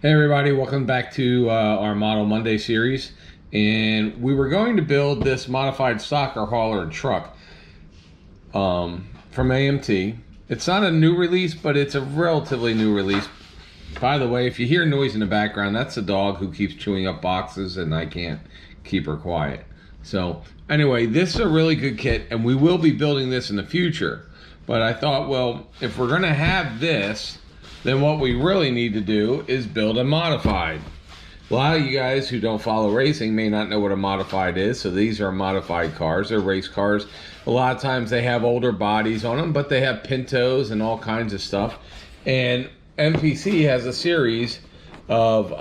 Hey everybody, welcome back to our Model Monday series. And we were going to build this modified stalker hauler and truck from AMT. It's not a new release, but it's a relatively new release. By the way, if you hear noise in the background, that's a dog who keeps chewing up boxes and I can't keep her quiet. So anyway, this is a really good kit and we will be building this in the future. But I thought, well, if we're gonna have this, then what we really need to do is build a modified. A lot of you guys who don't follow racing may not know what a modified is, so these are modified cars. They're race cars. A lot of times they have older bodies on them, but they have Pintos and all kinds of stuff. And MPC has a series of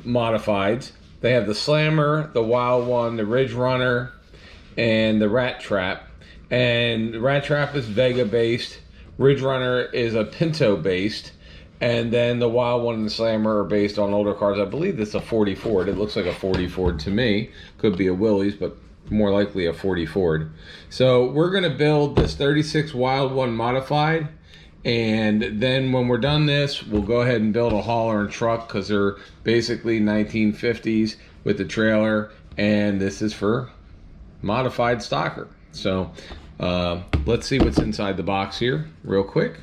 modifieds. They have the Slammer, the Wild One, the Ridge Runner, and the Rat Trap. And the Rat Trap is Vega based. Ridge Runner is a Pinto based. And then the Wild One and the Slammer are based on older cars. I believe it's a 40 Ford. It looks like a 40 Ford to me. Could be a Willys, but more likely a 40 Ford. So we're going to build this 36 Wild One modified. And then when we're done this, we'll go ahead and build a hauler and truck because they're basically 1950s with the trailer. And this is for modified stalker. So let's see what's inside the box here real quick.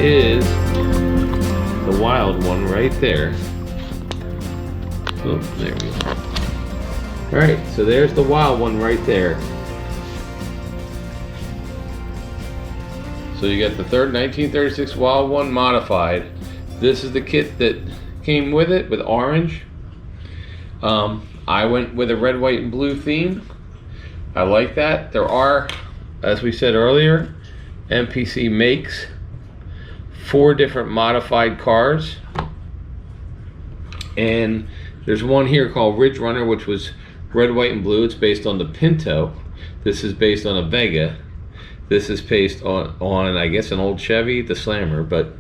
is the wild one right there. Oh, there we go. All right, so there's the wild one right there. So you got the third 1936 Wild One modified. This is the kit that came with it, with orange. I went with a red, white, and blue theme. I like that. There are, as we said earlier, MPC makes 4 different modified cars. And there's one here called Ridge Runner, which was red, white, and blue. It's based on the Pinto. This is based on a Vega. This is based on I guess, an old Chevy, the Slammer. But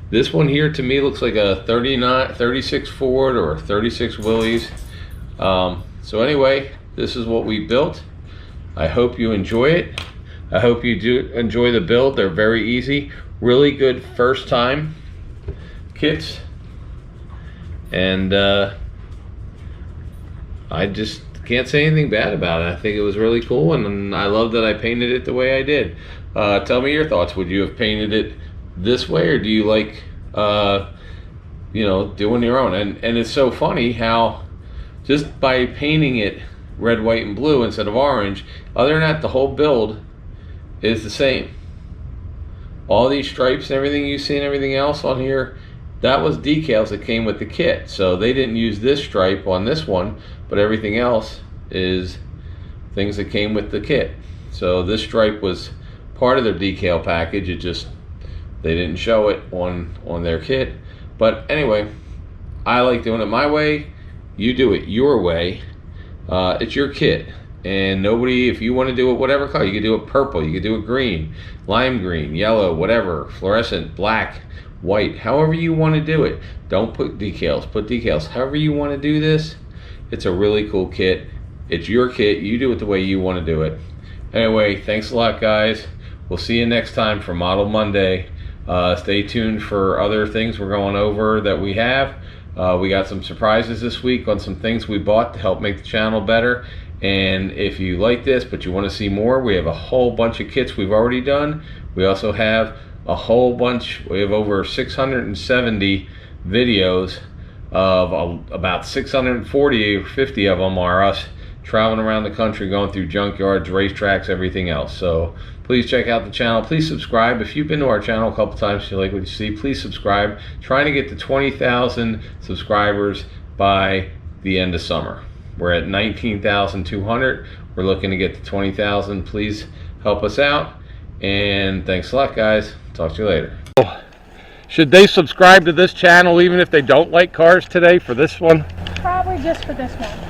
this one here, to me, looks like a 36 Ford or 36 Willys. So anyway, this is what we built. I hope you enjoy it. I hope you do enjoy the build. They're very easy. Really good first time kits. And I just can't say anything bad about it. I think it was really cool, and I love that I painted it the way I did. Tell me your thoughts. Would you have painted it this way, or do you like you know, doing your own? And it's so funny how just by painting it red, white, and blue instead of orange. Other than that, the whole build is the same. All these stripes and everything you see and everything else on here, that was decals that came with the kit. So they didn't use this stripe on this one, but everything else is things that came with the kit. So this stripe was part of their decal package. It just, they didn't show it on their kit. But anyway, I like doing it my way. You do it your way. It's your kit. And nobody, if you want to do it whatever color, you can do it purple, you can do it green, lime green, yellow, whatever, fluorescent, black, white, however you want to do it. Don't put decals, put decals. However you want to do this, it's a really cool kit. It's your kit, you do it the way you want to do it. Anyway, thanks a lot, guys. We'll see you next time for Model Monday. Stay tuned for other things we're going over that we have. We got some surprises this week on some things we bought to help make the channel better. And if you like this but you want to see more, we have a whole bunch of kits we've already done. We also have a whole bunch, we have over 670 videos of about 640 or 50 of them are us traveling around the country, going through junkyards, racetracks, everything else. So please check out the channel. Please subscribe. If you've been to our channel a couple times and you like what you see, please subscribe. Trying to get to 20,000 subscribers by the end of summer. We're at 19,200. We're looking to get to 20,000. Please help us out. And thanks a lot, guys. Talk to you later. Should they subscribe to this channel even if they don't like cars today for this one? Probably just for this one.